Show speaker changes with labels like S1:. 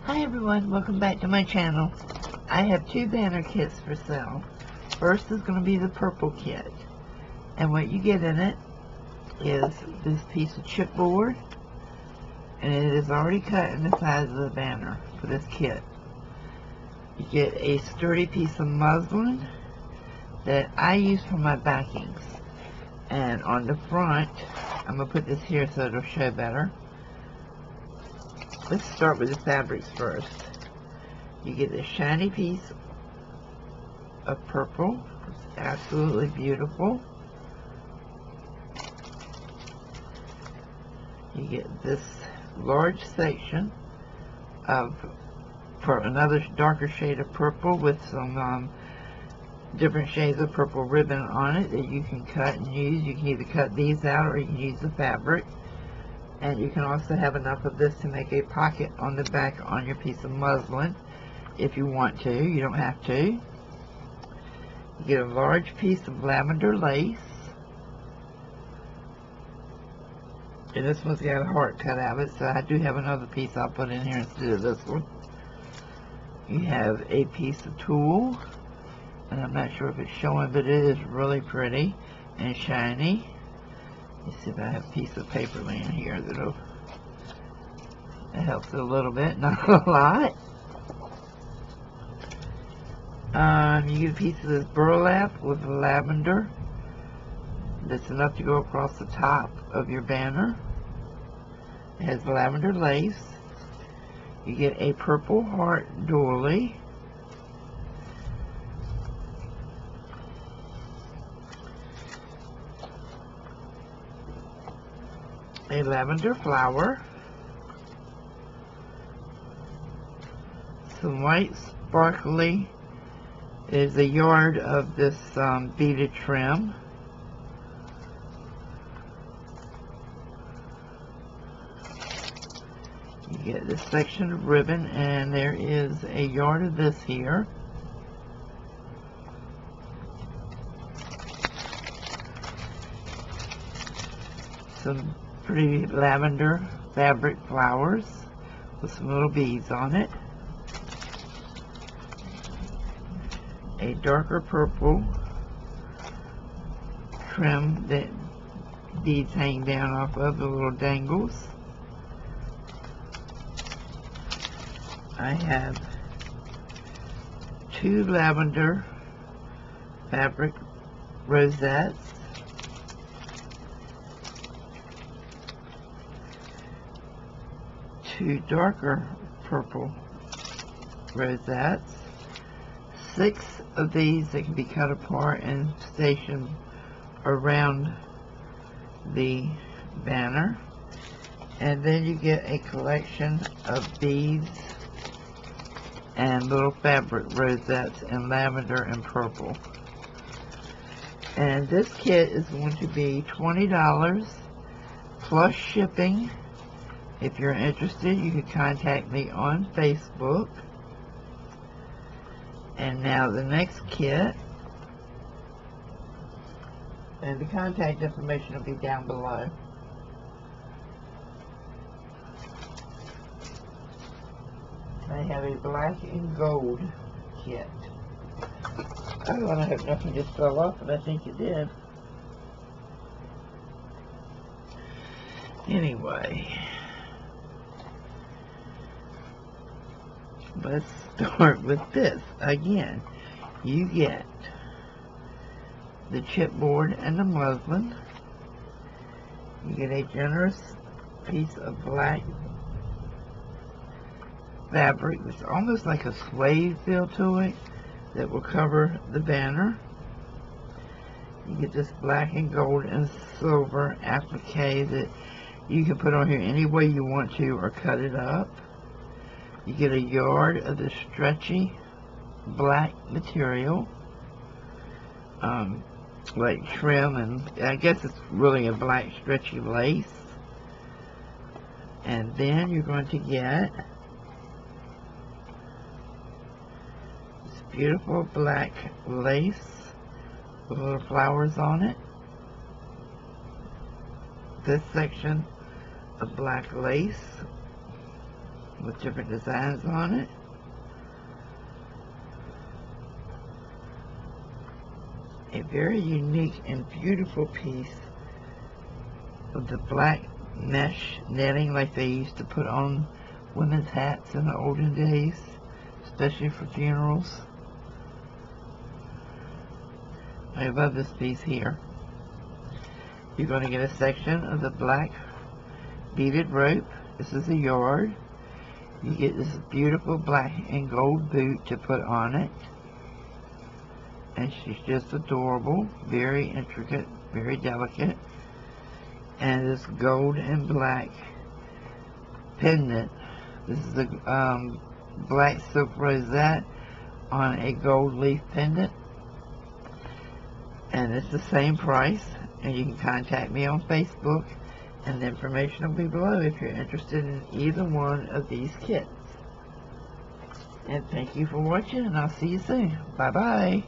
S1: Hi everyone, welcome back to my channel. I have two banner kits for sale. First is going to be the purple kit. And what you get in it is this piece of chipboard. And it is already cut in the size of the banner for this kit. You get a sturdy piece of muslin that I use for my backings. And on the front, I'm going to put this here so it'll show better. Let's start with the fabrics first. You get this shiny piece of purple. It's absolutely beautiful. You get this large section for another darker shade of purple with some different shades of purple ribbon on it that you can cut and use. You can either cut these out or you can use the fabric. And you can also have enough of this to make a pocket on the back on your piece of muslin if you want to. You don't have to. You get a large piece of lavender lace. And this one's got a heart cut out of it, so I do have another piece I'll put in here instead of this one. You have a piece of tulle, and I'm not sure if it's showing, but it is really pretty and shiny. Let's see if I have a piece of paper laying here that helps it a little bit, not a lot. You get a piece of this burlap with lavender. That's enough to go across the top of your banner. It has lavender lace. You get a purple heart doily. A lavender flower, some white sparkly is a yard of this beaded trim, you get this section of ribbon, and there is a yard of this here. Some pretty lavender fabric flowers with some little beads on it. A darker purple trim that beads hang down off of, the little dangles. I have two lavender fabric rosettes. Two darker purple rosettes, 6 of these that can be cut apart and stationed around the banner, and then you get a collection of beads and little fabric rosettes in lavender and purple. And this kit is going to be $20 plus shipping. If you're interested, you can contact me on Facebook. And now the next kit, and the contact information will be down below. I have a black and gold kit. Oh, and I hope nothing just fell off, but I think it did. Anyway, let's start with this. Again, you get the chipboard and the muslin. You get a generous piece of black fabric that's almost like a suede feel to it that will cover the banner. You get this black and gold and silver applique that you can put on here any way you want to or cut it up. You get a yard of the stretchy black material, like trim, and I guess it's really a black stretchy lace. And then you're going to get this beautiful black lace with little flowers on it. This section of black lace with different designs on it. A very unique and beautiful piece of the black mesh netting like they used to put on women's hats in the olden days, especially for funerals. I love this piece here. You're going to get a section of the black beaded rope. This is a yard. You get this beautiful black and gold boot to put on it. And she's just adorable, very intricate, very delicate. And this gold and black pendant. This is a black silk rosette on a gold leaf pendant. And it's the same price. And you can contact me on Facebook, and the information will be below if you're interested in either one of these kits. And thank you for watching, and I'll see you soon. Bye-bye.